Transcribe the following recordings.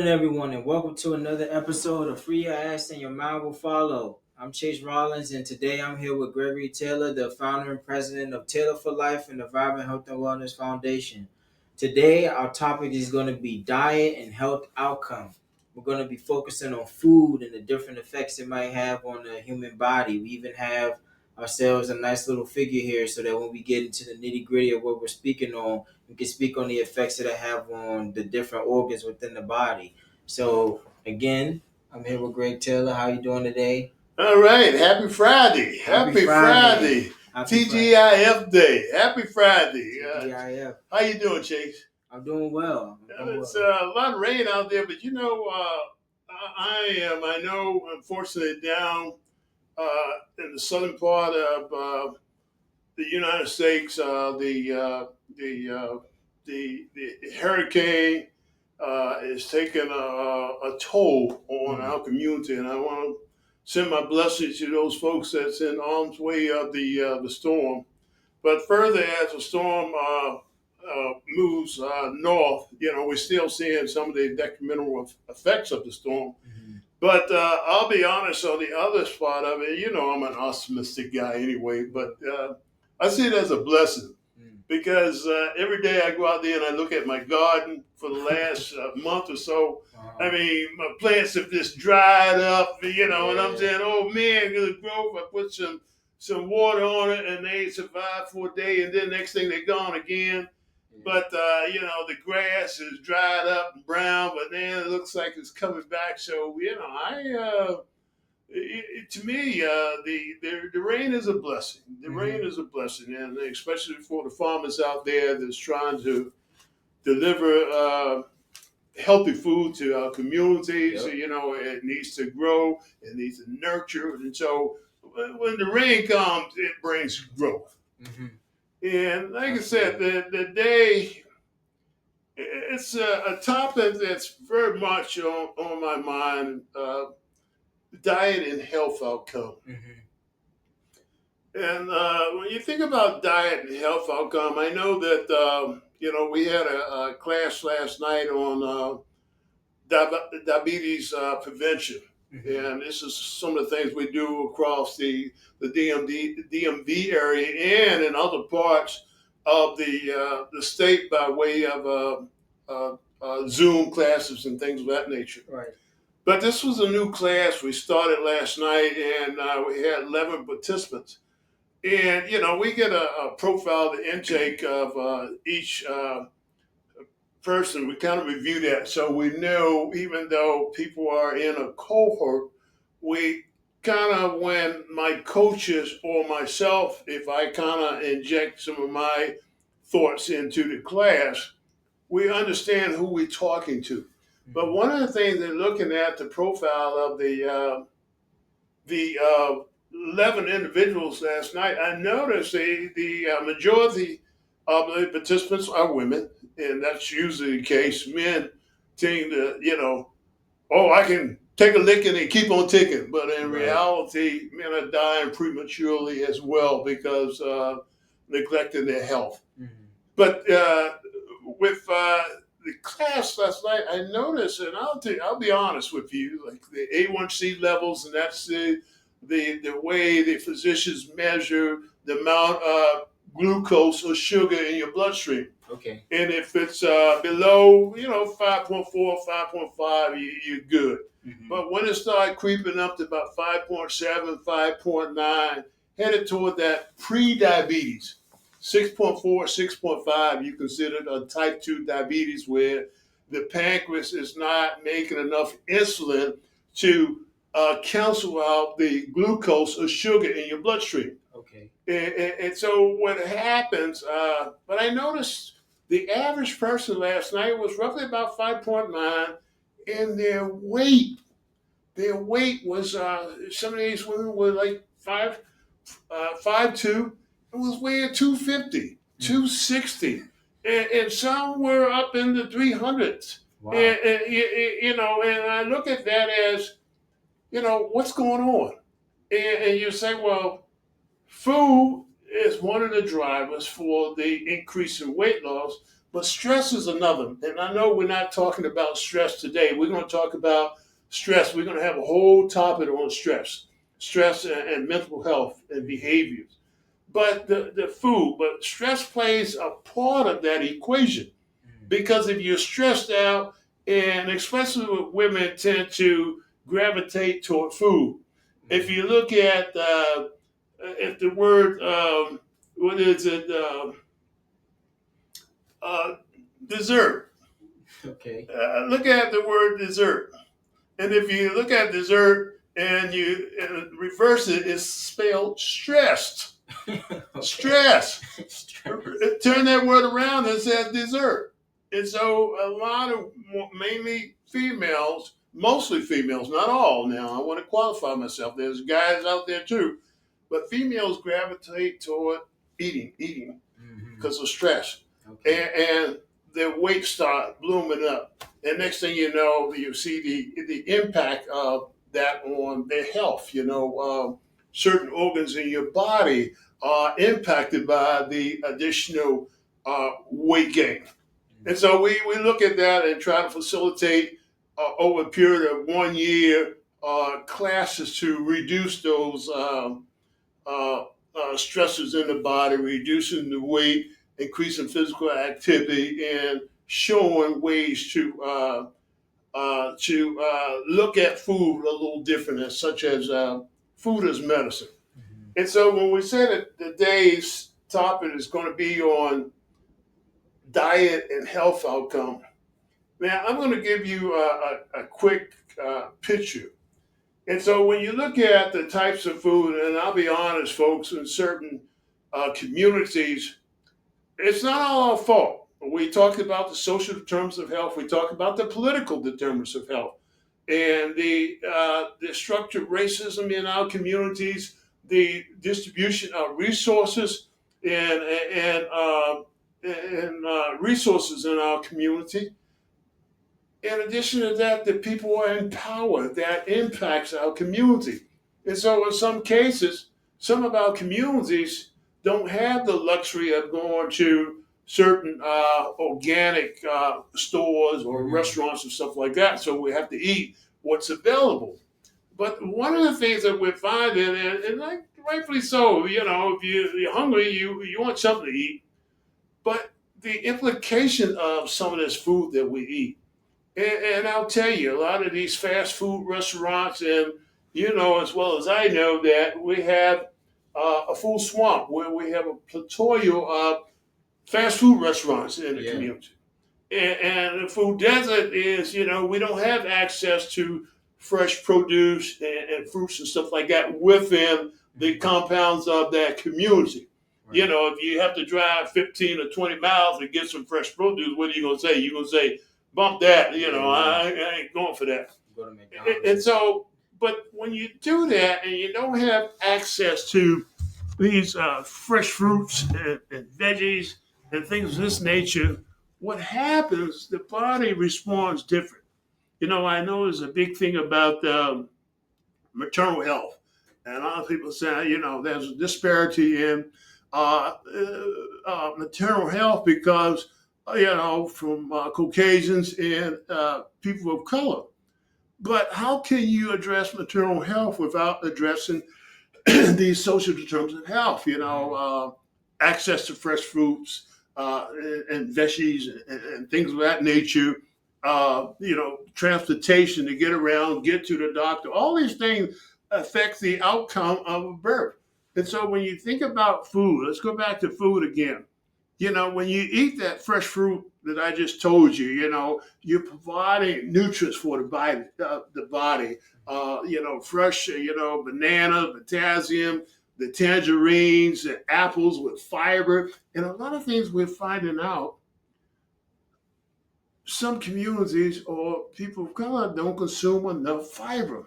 morning, everyone, and welcome to another episode of Free Your Ass and Your Mind Will Follow. I'm Chase Rollins, and today I'm here with Gregory Taylor, the founder and president of Taylor for Life and the Vibrant Health and Wellness Foundation. Today, our topic is going to be diet and health outcome. We're going to be focusing on food and the different effects it might have on the human body. We even have ourselves a nice little figure here so that when we get into the nitty gritty of what we're speaking on, we can speak on the effects that it have on the different organs within the body. So again, I'm here with Greg Taylor. How you doing today? All right. Happy Friday. Happy Friday. Happy Friday. TGIF Day. Happy Friday. TGIF. How you doing, Chase? I'm doing well. It's a lot of rain out there, but I know, unfortunately, down in the southern part of the United States, the hurricane is taking a toll on our community, and I want to send my blessings to those folks that's in harm's way of the storm. But further, as the storm moves north, we're still seeing some of the detrimental effects of the storm. Mhm. But I'll be honest, on the other spot of it, I'm an optimistic guy anyway, but I see it as a blessing because every day I go out there and I look at my garden for the last month or so. I mean, my plants have just dried up, and I'm saying, oh man, good growth. I put some water on it and they survive for a day, and then next thing they're gone again. But the grass is dried up and brown, but then it looks like it's coming back. So to me, the rain is a blessing. The rain is a blessing, and especially for the farmers out there that's trying to deliver healthy food to our communities. Yep. It needs to grow, it needs to nurture, and so when the rain comes, it brings growth. Mhm. And like I said, the day, it's a topic that's very much on my mind, diet and health outcome. Mhm. And when you think about diet and health outcome, I know that, we had a class last night on diabetes prevention. Mhm. And this is some of the things we do across the DMV area and in other parts of the state by way of Zoom classes and things of that nature. Right. But this was a new class we started last night, and we had 11 participants. And, we get a profile, the intake of each person. We kind of review that. So we know, even though people are in a cohort, we kind of, when my coaches or myself, if I kind of inject some of my thoughts into the class, we understand who we're talking to. But one of the things that looking at the profile of the 11 individuals last night, I noticed the majority of the participants are women, and that's usually the case. Men tend to, oh, I can take a licking and keep on ticking. But in Right. reality, men are dying prematurely as well because neglecting their health. Mhm. But with the class last night, I noticed, and I'll be honest with you, like the A1C levels, and that's the way the physicians measure the amount of glucose or sugar in your bloodstream. Okay. And if it's below, 5.4, 5.5, you're good. Mhm. But when it started creeping up to about 5.7, 5.9, headed toward that pre-diabetes, 6.4, 6.5, you consider a type 2 diabetes where the pancreas is not making enough insulin to cancel out the glucose or sugar in your bloodstream. Okay. And so what happens, but I noticed the average person last night was roughly about 5.9, and their weight was, some of these women were like 5'2", and was weighing 250, 260, and some were up in the 300s. Wow. And I look at that as, what's going on? And you say, well, food is one of the drivers for the increase in weight loss, But stress is another. And I know we're not talking about stress today. We're going to talk about stress. We're going to have a whole topic on stress and mental health and behaviors. But the food, but stress plays a part of that equation. Because if you're stressed out, and especially with women tend to gravitate toward food. If you look at if the word what is it uh, dessert. Okay. Look at the word dessert, and if you look at dessert and you reverse it, it's spelled stressed. Okay. Stress. Stress. Turn that word around and says dessert. And so a lot of mainly females, mostly females, not all now, I want to qualify myself. There's guys out there too, but females gravitate toward eating Hmm. because of stress. Okay. And their weight start blooming up. And next thing you know, you see the impact of that on their health. Certain organs in your body are impacted by the additional weight gain. And so we look at that and try to facilitate over a period of 1 year classes to reduce those uh, stressors in the body, reducing the weight, increasing physical activity, and showing ways to look at food a little different, such as food as medicine. Mhm. And so when we say that today's topic is going to be on diet and health outcome, now I'm going to give you a quick picture. And so when you look at the types of food, and I'll be honest, folks, in certain communities, it's not all our fault. We talked about the social determinants of health. We talked about the political determinants of health, and the structured racism in our communities, the distribution of resources and resources in our community. In addition to that, the people are in power that impacts our community. And so, in some cases, some of our communities don't have the luxury of going to certain organic stores or Mhm. restaurants and stuff like that. So, we have to eat what's available. But one of the things that we're finding, and like, rightfully so, if you're hungry, you want something to eat. But the implication of some of this food that we eat, and I'll tell you, a lot of these fast food restaurants, and you know as well as I know that we have a food swamp where we have a plethora of fast food restaurants in the Yeah. community. And the food desert is, we don't have access to fresh produce and fruits and stuff like that within the Mhm. compounds of that community. Right. If you have to drive 15 or 20 miles to get some fresh produce, what are you going to say? You're going to say, bump that, Yeah. Yeah. I ain't going for that. Go to And McDonald's. so, but when you do that and you don't have access to these fresh fruits and veggies and things of this nature, what happens, the body responds different. I know there's a big thing about maternal health. And a lot of people say, there's a disparity in maternal health because, from Caucasians and people of color. But how can you address maternal health without addressing these social determinants of health? Mhm. Access to fresh fruits and veggies and things of that nature. Transportation to get around, get to the doctor. All these things affect the outcome of a birth. And so when you think about food, let's go back to food again. When you eat that fresh fruit that I just told you, you're providing nutrients for the body. Fresh, banana, potassium, the tangerines, the apples with fiber, and a lot of things we're finding out. Some communities or people of color don't consume enough fiber.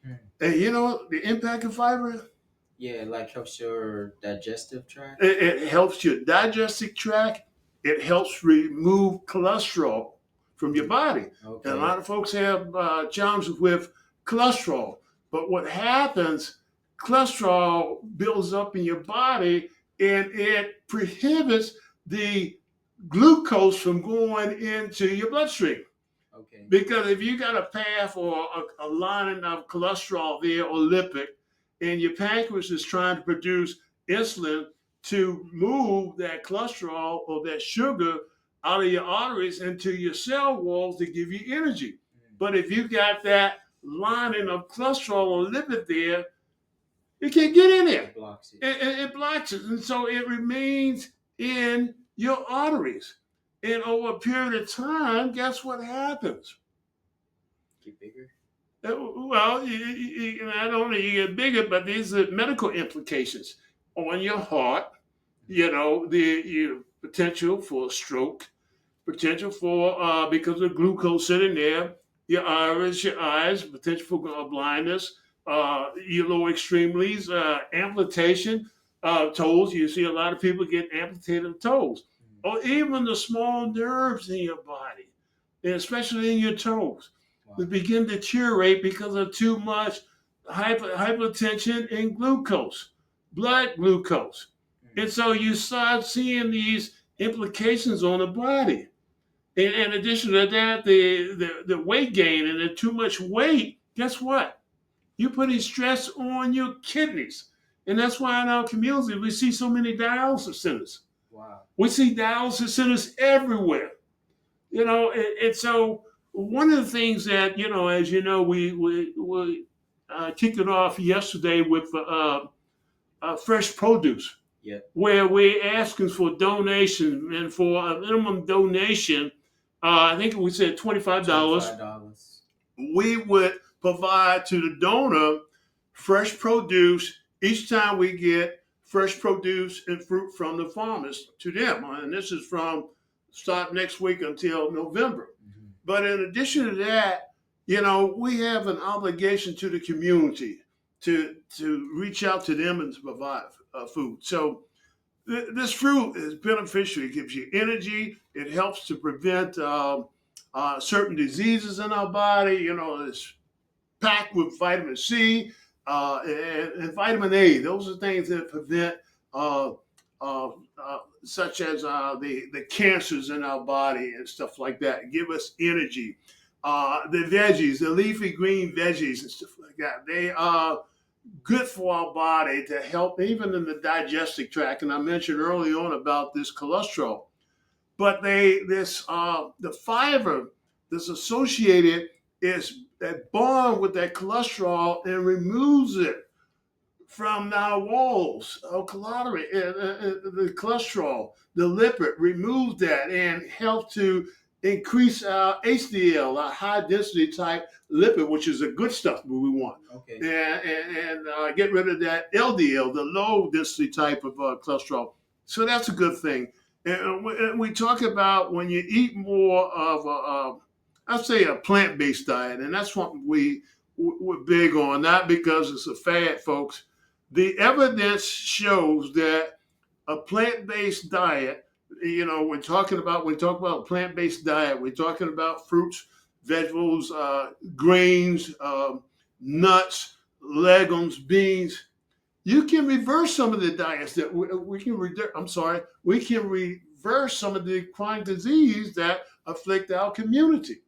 Mm. And the impact of fiber? Yeah, it like helps your digestive tract. It helps your digestive tract. It helps remove cholesterol from your Mm. body. And a Okay. lot of folks have challenges with cholesterol. But what happens, cholesterol builds up in your body and it prohibits the glucose from going into your bloodstream. Okay. Because if you got a path or a line of cholesterol there or lipid, and your pancreas is trying to produce insulin to move that cholesterol or that sugar out of your arteries into your cell walls to give you energy. But if you got that lining of cholesterol or lipid there, it can't get in there. It blocks it. It blocks it. And so it remains in your arteries. And over a period of time, guess what happens? Get bigger. Well, not only you get bigger, but these are medical implications on your heart. The potential for stroke, potential for because of glucose sitting there, your iris, your eyes, potential for blindness, your lower extremities, amputation, toes. You see a lot of people get amputated toes, or even the small nerves in your body, and especially in your toes. Wow. They begin to deteriorate because of too much hypertension and glucose, blood glucose. And so you start seeing these implications on the body. In addition to that, the weight gain and the too much weight, guess what? You're putting stress on your kidneys. And that's why in our community we see so many dialysis centers. Wow. We see dialysis centers everywhere. And so one of the things that, as you know, we kicked it off yesterday with fresh produce. Yeah. Where we're asking for donation, and for a minimum donation, I think we said $25. $25. We would provide to the donor fresh produce each time we get fresh produce and fruit from the farmers to them. And this is from start next week until November. Mm-hmm. But in addition to that, we have an obligation to the community to reach out to them and to provide food. So this fruit is beneficial. It gives you energy. It helps to prevent certain diseases in our body. It's packed with vitamin C and vitamin A. Those are things that prevent such as the cancers in our body and stuff like that. Give us energy. The veggies, the leafy green veggies and stuff like that, they are good for our body to help even in the digestive tract. And I mentioned early on about this cholesterol, but the fiber that's associated is that bond with that cholesterol and removes it from our walls, our calorie, the cholesterol, the lipid, removes that and help to increase our HDL, our high density type lipid, which is the good stuff that we want. Okay. And get rid of that LDL, the low density type of cholesterol. So that's a good thing. And we talk about when you eat more of I'd say a plant-based diet, and that's what we're big on, not because it's a fad, folks. The evidence shows that a plant-based diet, when we talk about plant-based diet, we're talking about fruits, vegetables, grains, nuts, legumes, beans. You can reverse some of the diets that we can reverse some of the chronic disease that afflict our community.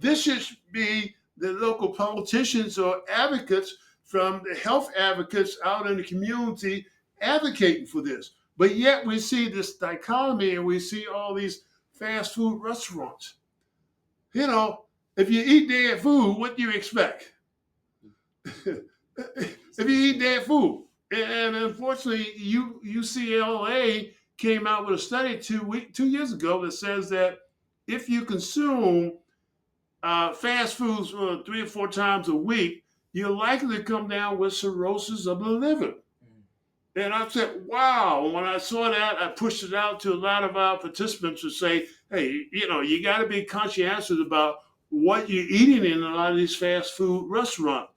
This should be the local politicians or advocates from the health advocates out in the community advocating for this. But yet we see this dichotomy and we see all these fast food restaurants. If you eat their food, what do you expect? If you eat their food. And unfortunately, UCLA came out with a study 2 years ago that says that if you consume fast foods 3 or 4 times a week, you're likely to come down with cirrhosis of the liver. And I said, wow. When I saw that, I pushed it out to a lot of our participants to say, hey, you got to be conscientious about what you're eating in a lot of these fast food restaurants.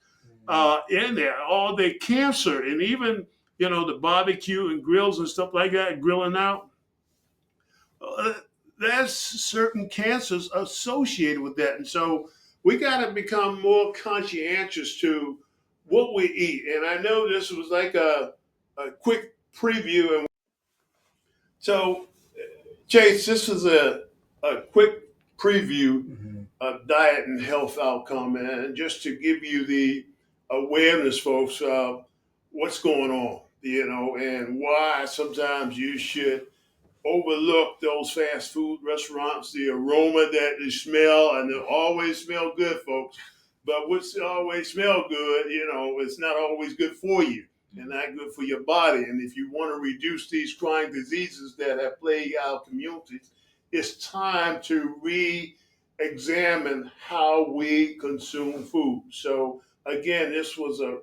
In there, all the cancer and even, the barbecue and grills and stuff like that, grilling out. There's certain cancers associated with that. And so we got to become more conscientious to what we eat. And I know this was like a quick preview. And so Chase, this is a quick preview Mhm. of diet and health outcome, and just to give you the awareness, folks, of what's going on, and why sometimes you should overlook those fast food restaurants, the aroma that they smell, and they always smell good, folks. But what's always smell good, it's not always good for you and not good for your body. And if you want to reduce these chronic diseases that have plagued our communities, it's time to re-examine how we consume food. So again, this was a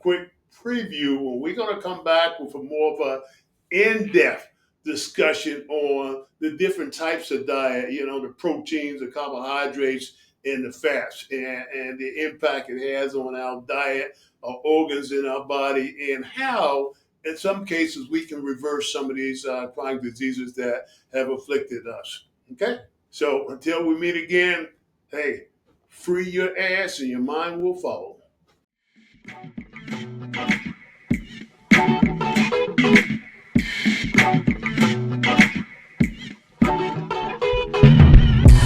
quick preview. We're going to come back with a more of a in-depth discussion on the different types of diet, the proteins, the carbohydrates, and the fats, and the impact it has on our diet, our organs in our body, and how, in some cases, we can reverse some of these chronic diseases that have afflicted us. Okay? So until we meet again, hey, free your ass and your mind will follow.